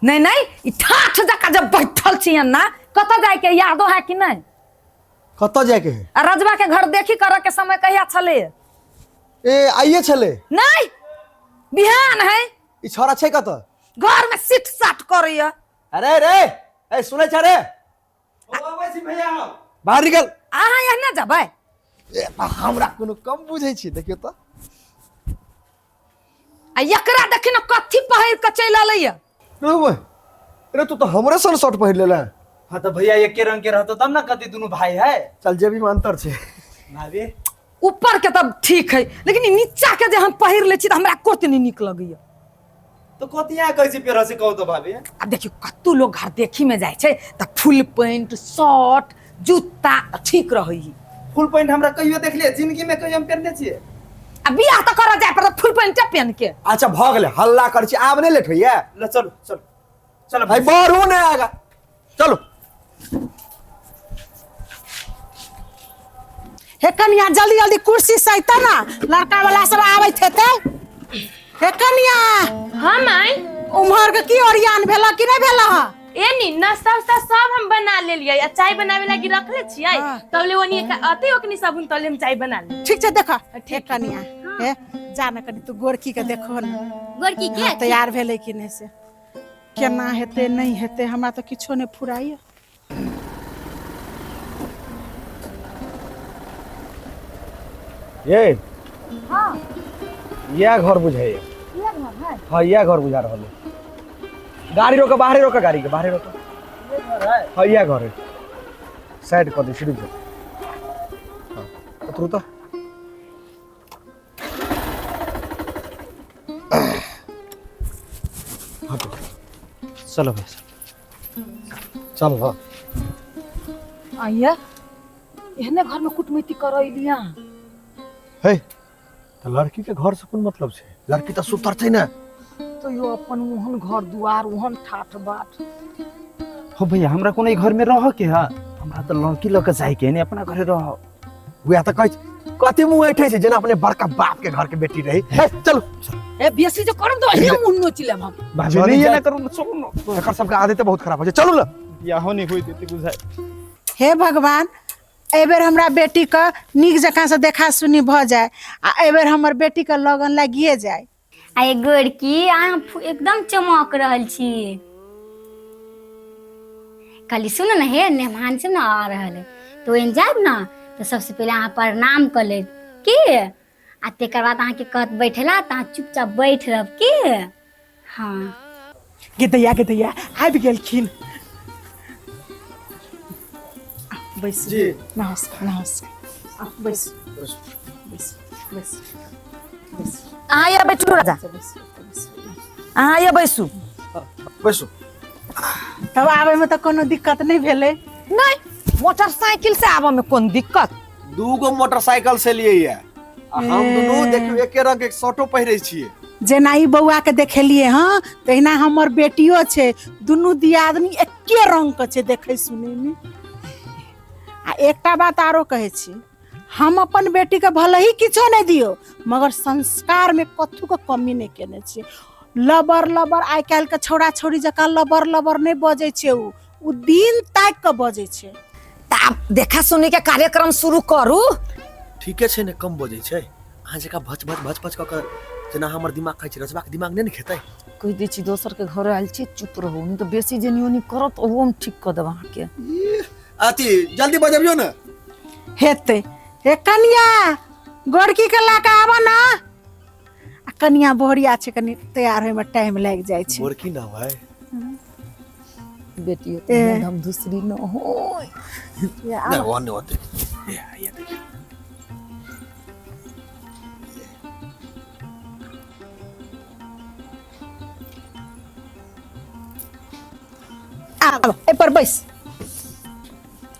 नहीं नहीं ठाठ जका जब बैठल छियन ना कत जाए के यादो है कि नहीं? कत जाए के है? रजबा के घर देखी करे के समय कहिया छले? ए आइए छले नहीं बिहान है ई छोरा छै कत? घर में सिट साट करैया। अरे रे ए सुनै छ रे ओबे सी भैया बाहर निकल। अहाँ यहाँ ना जबै ए हमरा कोनो कम बुझै छी देखियो त आ एकरा देखि न कथी पहिर के चल आलैया। रे तू तो हमरे सन शर्ट पहिर लेला। हां तो भैया एक के रंग के रहतो तब ना कथी दोनों भाई है। चल जे भी में अंतर छे भाभी ऊपर के तब ठीक है लेकिन नीचा के जे हम पहिर ले छी त हमरा कोत नहीं निक लगैया। तो कतिया कैसे पेरा से कहू तो भाभी। अब देखियो कत्तू लोग घर देखी में जाय छे त फुल पैंट शर्ट जूता ठीक रहई। फुल पैंट हमरा कहियो देख ले जिंदगी में कहियो हम पहनने छिए। अब बियाह तो करा जाए पर फुल पैंट पहन के। अच्छा भ गेले हल्ला कर छी आब नहीं लेट होइया। ले चलो चलो चलो भाई बाहर ने आगा चलो। हे कनिया जल्दी जल्दी कुर्सी सहिता ना लड़का वाला सब आवे थे ते। हे कनिया हाँ माई उम्हर के की ओरियान भेला कि नहीं भेला? ए नी नाश्ता उस्ता सब हम बना ले लिया या चाय बनावे लागी रख ले छियै तबले ओनी अते ओकनी सबन तबले हम चाय बना ले। ठीक छै देखा हे कनिया हे जाना कनी तू गोरकी के देखो ना गोरकी के तैयार भेले कि नहीं से केना हेते नहीं हेते हमरा तो किछो नहीं फुराइए। ये हां यह घर बुझाइए। ये घर है हां यह घर बुझा रहल है। गाड़ी रोका बाहर रोका गाड़ी के बाहर रोका। ये घर है। हां यह घर है साइड कर दे सीढ़ी पे। हां उतरो तो चलो भाई चल हां आइया एहने घर में कुटमिति करैलिया। हे तो लड़की के घर से कोन मतलब छे? लड़की तो सुतर छै ना तो यो अपन ओहन घर दुआर ओहन ठाठ बाट। हो भैया हमरा कोन घर में रह के है हमरा तो लड़की लग के जाए के नहीं अपना घरे रह। वे त कह कथि मुंह ऐठे छै जेना अपने बड़का बाप के घर के बेटी रही। हे चलो ए बेसी जो करम तो अहिया मुन्नो चिले हम। भाभी नहीं ये ना करू सुनो एकर सबके आदत बहुत खराब हो छै। चलू ना या हो नहीं होई देती बुझाए। हे भगवान एबेर हमरा बेटी का नीक जकां से देखा सुनी भ जाए आ एबेर हमर बेटी का लगन लागिए जाए। आइ गोरकी अहाँ एकदम चमक रहल छी। खाली सुन न हे मेहमान से न आ रहल है तो इन जाब न तो सबसे पहले अहाँ प्रणाम कर ले की आ तेकर बाद अहाँ के कहत बैठेला त अहाँ चुपचाप बैठ रहब की। हाँ गे दैया आबि गेलखिन। बैस जी नमस्कार बैस बैस बैस बैस आइया बैठू राजा आइया बैसू बैसो। तब आवे में तो कोनो दिक्कत नहीं भेले? नहीं मोटरसाइकिल से आवा में कौन दिक्कत? दूगो मोटरसाइकिल से लिए ये हम दोनों देखियो एके रंग के शर्टो पहिरे छिए। जेना ई बौआ के देखेलिए हां तहिना हमर बेटियो छे दुनु दियादनी एके रंग के छे देखे सुने में। आ एकटा बात आरो कहे छी हम अपन बेटी के भले ही किछो नहीं दियो मगर संस्कार में कथु के कमी नहीं केने छी। लबर लबर आइ काल के छोड़ा छोड़ी जका लबर लबर नहीं बजे छे उ दिन तक के बजे छे। त आप देखा सुनी के कार्यक्रम शुरू करू। ठीके छै ने कम बजे छै अहाँ जका भच भच भच भच क जेना हमर दिमाग खाइ छै रचबा के दिमाग नहीं खेतै। कह दै छी दोसर के घर आइल छी चुप रहू नहीं तो बेसी जेनियोनी करत ओ हम ठीक क देब अहाँ के। आती जल्दी बजबियो ना हेते हे कनिया गोरकी के लाका आवा ना आ कनिया बोहरिया छे कनी तैयार होय में टाइम लाग जाय छे। गोरकी ना भाई बेटी तो हम दूसरी न हो ना वो नहीं होते। ये देखिए आ ए पर बैस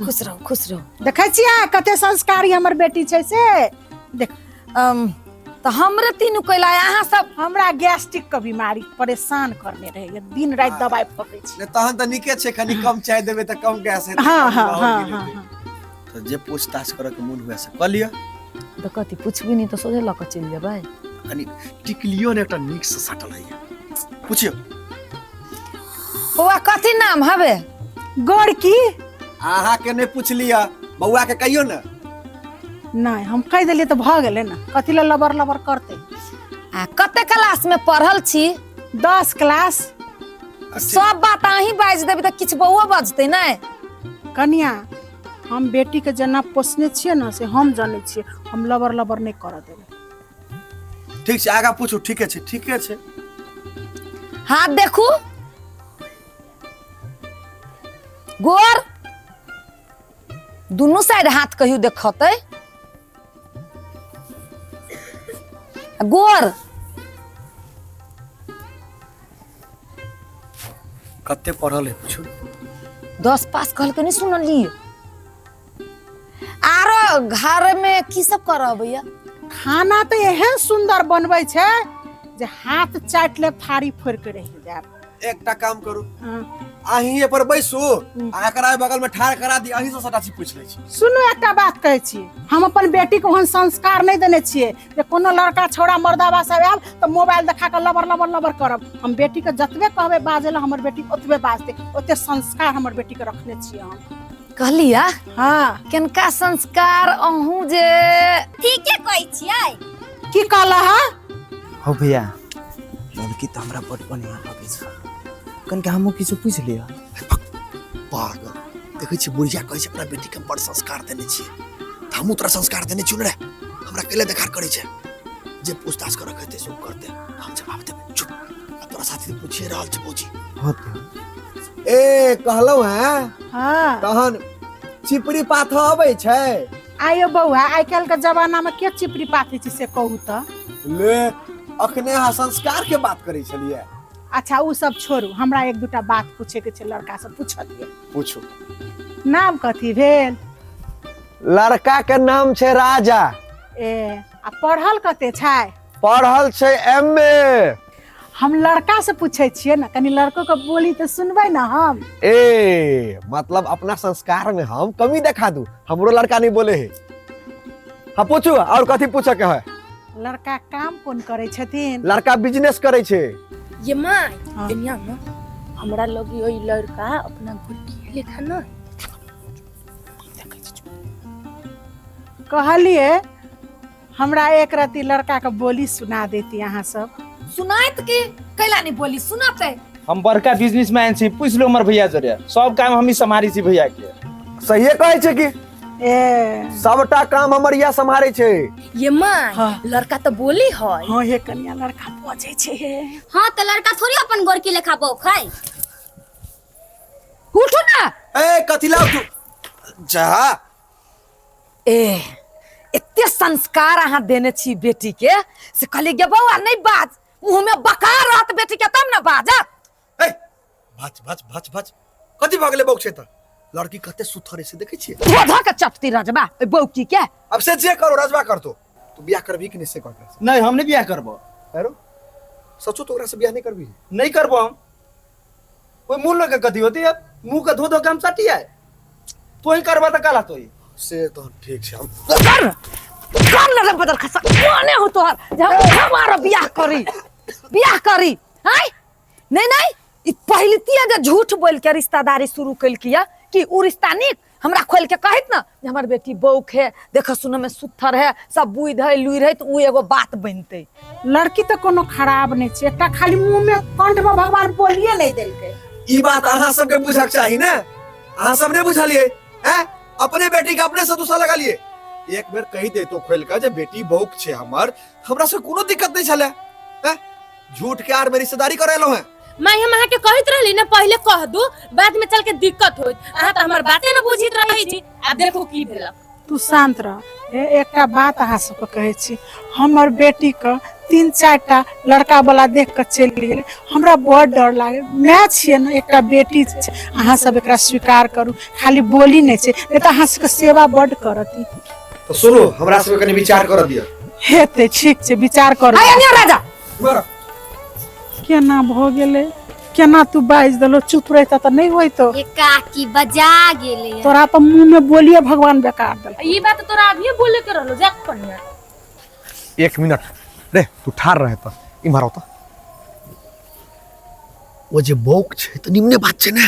खुश रहो देखै छियै कते संस्कारी हमर बेटी छै से देख। तो हमरे तीनू कैला अहाँ सब हमरा गैस्ट्रिक के बीमारी परेशान करने रहे दिन रात दवाई फकै छी। ने तहन त निके छै कनी कम चाय देबे त कम गैस हेतै। हां तो जे पूछताछ करे के मन हुए से क लिया। तो कथी पूछबी नहीं तो सोझे लक चल जेबै। कनी टिकलियो ने एकटा नीक से सटल है पूछियो। बउआ कथी नाम हवे? गोड़की अहाँ के नहीं पूछ लिया बउआ के कहियो ना। नहीं हम कह दिलिए तो भ गेले ना, कथी ला लबर लबर करते। आ कते क्लास में पढ़ल छी? 10 क्लास। सब बात अहीं बाज देबे त किछ बउआ बजतै नै? कन्या हम बेटी के जना पोसने छिए ना से हम जाने छिए, हम लबर लबर नहीं कर देबे। ठीक छै आगा पूछू। ठीके छै ठीके छै। हाथ देखू गोर दुनू साइड हाथ कहियो देखतै। गोर कते पढ़ल है पूछू। 10 पास कहल के नहीं सुनलिए। आरो घर में की सब करब भैया? खाना तो एहन सुंदर बनबै छै जे हाथ चाट ले थारी फोड़ के रह जाब। एकटा काम करू, हाँ। अहीं पर बैसू आ एकरा बगल में ठाड़ करा दी, अहीं से सबटा चीज पूछ लै छी। सुनू एकटा बात कहै छी, हम अपन बेटी को ओहन संस्कार नहीं देने छिए जे कोनो लड़का छौड़ा मर्दावा सब आब तो मोबाइल देखा के लबर लबर लबर करब। हम बेटी के जतबे कहबे बाजे ला हमर बेटी ओतबे बाजते, ओते संस्कार हमर बेटी के रखने छिए हम। कहलिया हाँ केनका संस्कार अहूँ जे ठीके कहै छियै। की कहला है? हो भैया लड़की तो हमरा बड़ बढ़िया लगे छै, कन के हमहु किछु पूछ लिया। पागल देखै छी बुढ़िया कहै छै अपना बेटी के बड़ संस्कार देने छियै, त हमहू तोरा संस्कार देने छियै रे। हमरा केले देखार करै छै, जे पूछताछ कर कहते सो करते हम जवाब देबे। चुप तोरा साथी पूछिए रहल छै बौजी। होत ए कहलौ हैं हाँ तहन चिपरी पाथ अबै छै? आयो बौआ आइ काल्हि के जमाना में के चिपरी पाथी छै से कहू त। ले अखने अहाँ संस्कार के बात करै छलिए। अच्छा उ सब छोड़ू, हमरा एक दूटा बात पूछे के छै, लड़का से पूछलिए। पूछू। नाम कथी भेल? लड़का के नाम छै राजा। ए आ पढ़ल कते छै? पढ़ल छै एमए। हम लड़का से पूछे छिए ना, कनी लड़को के बोली तो सुनबै ना हम। ए मतलब अपना संस्कार में हम कमी देखा दू, हमरो लड़का नहीं बोले है। हाँ पूछू और कथी पूछे के है? लड़का काम कोन करे छथिन? लड़का बिजनेस करे छै। ये माय हाँ। दुनिया में हमरा लगी ओई लड़का अपना गुड़की लेखा ना कहलिए हमरा एक रति लड़का के बोली सुना देती अहाँ सब। सुनाइत के कैला नहीं बोली सुनाते। हम बड़का बिजनेसमैन छी, पूछ लो हमर भैया जरे, सब काम हम ही संभारी छी भैया के। सही कहै छै कि ए सबटा काम हमर या संभारे छै। ये माय हाँ। लड़का तो बोली है। हाँ हे कन्या लड़का बजे छै हे। हाँ तो लड़का थोड़ी अपन गोरकी लेखा बौख है। उठो ना। ए कथी लाउ तू जा। ए एते संस्कार अहाँ देने छी बेटी के से कहले गे बउआ नहीं बाज, मुंह में बकार रहत बेटी के तब ना बाजत। ए भच भच भच भच कथी भ गेलै बौक छै त? लड़की कते सुथरे से देखे छियै। धोधा के चपती रजबा ए बउकी के। अब से जे करो रजबा कर तो तू बियाह करबी कि नहीं से कर? नहीं हम नहीं बियाह करबो। हेरो सचो तो ओकरा से बियाह नहीं करबी? नहीं करबो हम। कोई मुंह लगे कथी होती है, मुंह का धो धो काम सटी है। तो ही करबा त काला तोई से तो ठीक छै। हम कर कर ले बदल खसा कोने हो तोहर जब हमारा बियाह करी हाय नहीं नहीं ई पहिलतिया जे झूठ बोल के रिश्तेदारी शुरू कइल किया कि उ रिश्ता निक हमरा खोल के कहत ना जे हमर बेटी बौख है, देख सुन में सुथर है, सब बुइध है लुइर है, तो उ एगो बात बनते। लड़की तो कोनो खराब नहीं छै, एकटा खाली मुंह में कंठ में भगवान बोलिए नहीं देलकै। ई बात अहाँ सबके बुझक चाही ना, अहाँ सब ने बुझलिए हैं? अपने बेटी के अपने से दूसरा लगा लिए। एक बेर कही दे तो खोल का जे बेटी बौक छे हमर, हमरा से कोनो दिक्कत नहीं छले हैं? झूठ के आर में रिश्तेदारी करेलो हैं। मैं हम अहाँ के कहत रहली ना पहले कह दू, बाद में चल के दिक्कत होई। अहाँ तो हमर बातें ना बुझित रही छी, अब देखो की भेला। तू शांत रह। एकटा बात अहाँ सबके कहै छी, हमर बेटी के 3-4टा लड़का वाला देख के चलि गेलै, हमरा बड़ डर लागे। मैं छियै ना, एकटा बेटी छै, अहाँ सब एकरा स्वीकार करू। खाली बोली नहीं छै, नहीं तो अहाँ सबके सेवा बड़ करती। तो सुनो हमरा सब कनी विचार कर दिया। हेते ठीक छै, विचार करू। आय राजा केना भ गेलै, केना तू बाज देलो, चुप रहता त नहीं होइतो। ये काकी बजा गेले। तोरा तो मुंह में बोलिए भगवान बेकार दल। ये बात तोरा अभी बोले के रहलो, जा कन्या। 1 मिनट रे तू ठार रहे त इमहर होता। वो जे बौक छे तो निमने बात छे ना।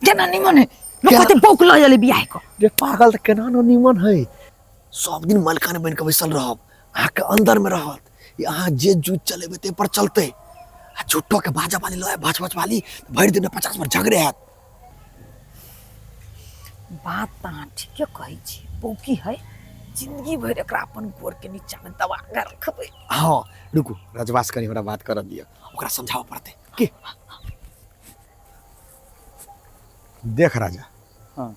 केना निमन है लोग कहते बौक ल जले बियाह को। रे पागल त केना न निमन है। सब दिन मलकाने बन के बैसल रहब, अहाँ के अंदर में रहत, यहाँ जे जूझ चलेबे ते पर चलते। आ झूठो के बाजा वाली लय भच भच वाली भर दिन 50 बार झगड़े हैत। बात त अहाँ ठीके कहै छी, बौकी है जिंदगी भर एकरा अपन गोर के नीचा में दबा के रखबै। हाँ रुकू, रजवास कनी हमरा बात कर दिया, ओकरा समझाव पड़ते के। देख राजा, हाँ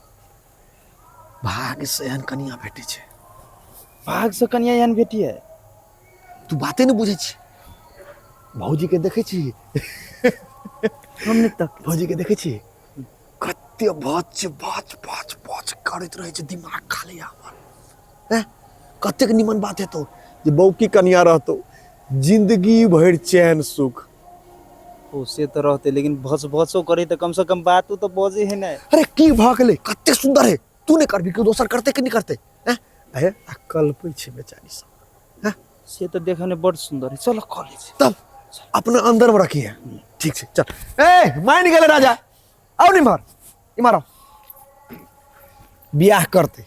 भाग से एहन कनिया भेटी छे। भाग से कनिया एहन बेटी है। तू बातें नहीं बुझे छी। भौजी के देखे छी, हमने तक भौजी के देखे छी कते बच बच बच बच करत रहे छे, दिमाग खा ले हमर। हैं कतेक निमन बात है तो जे बौकी कनिया रहतो, जिंदगी भर चैन सुख। ओ से तो रहते, लेकिन भस भसो करे तो कम से कम बात तो बोझे है ना। अरे की भागले, कते सुंदर है। तू नहीं करबी क्यों, दोसर करते कि नहीं करते। हैं अरे अकल पे छे बेचारी सब। हैं से तो देखने में बड़ सुंदर है। चलो कॉलेज तब अपने अंदर में रखी है। ठीक है चल। ए मान गेले राजा, आओ नहीं मार इमारो बियाह करते।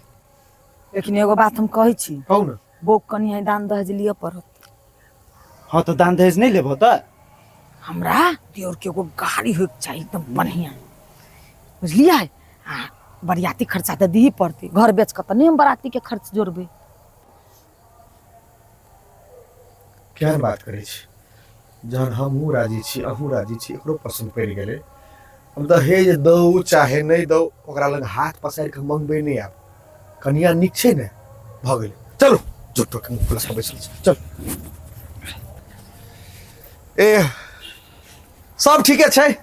लेकिन एगो बात हम कहै छी, कहू ना। बौक कनिया दान दहेज लिया पड़त। हाँ तो दान दहेज नहीं लेबो तो हमरा दियोर के एगो गाड़ी होके चाहिए एकदम बढ़िया, बुझलिए। हाँ बरियाती खर्चा तो दी पड़ती, घर बेच के तो नहीं हम बराती के खर्च जोड़बे। क्या बात करे छी, जहन हमहू राजी छी अहू राजी छी, एकरो पसंद पड़ गेले। हम दहेज दऊ चाहे नहीं दऊ, ओकरा लग हाथ पसार के मंगबे नहीं। आब कनिया निक छे ने, भ गेले। चलो झूठो के मुंह खुला के बैसल छी, चल। ए सब ठीके छै,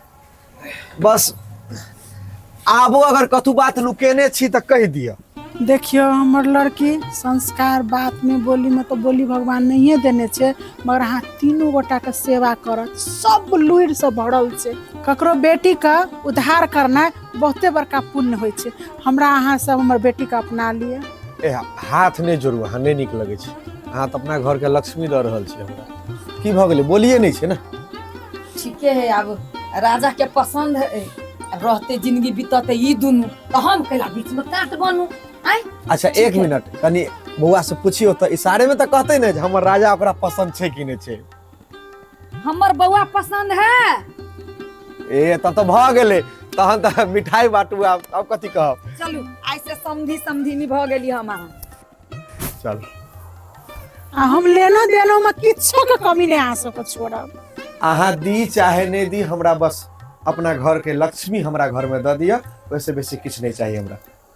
बस आबो अगर कथु बात लुकेने छी त कह दिया। देखियो हमर लड़की संस्कार बात में बोली में तो बोली भगवान नहीं देने छे, मगर अहाँ तीनों गोटा के सेवा करत, सब लुइर से भरल छे। ककरो बेटी का उद्धार करना बहुते बड़का पुण्य होय छे। हमरा अहाँ सब हमर बेटी के अपना लिए। ए हाथ नहीं जोड़ू, अहाँ नहीं निक लगे छै। अहाँ त अपना घर के लक्ष्मी द रहल छी हमरा। की भ गेले, बोलिए नहीं छे ना। ठीके है, अब राजा के पसंद है, रहते जिंदगी बीतते ई दुनू, तो हम केला बीच में काट बनू। आई अच्छा एक मिनट, कनी बउआ से पूछियो तो इशारे में तो कहते ने जे हमर राजा ओकरा पसंद छे कि नहीं छे। हमर बउआ पसंद है। ए तब तो भ गेले, तहन त मिठाई बाटू। अब कथी कहब। चलू ऐसे समधी समधी में भ गेली हम अहाँ। चल आ हम लेनो देनो में किछो के कमी नहीं आ सको छोड़ब। अहाँ दी चाहे नहीं दी, हमरा बस अपना घर के लक्ष्मी हमरा घर में द दिया, वैसे बेसी किछ नहीं चाहिए हमरा।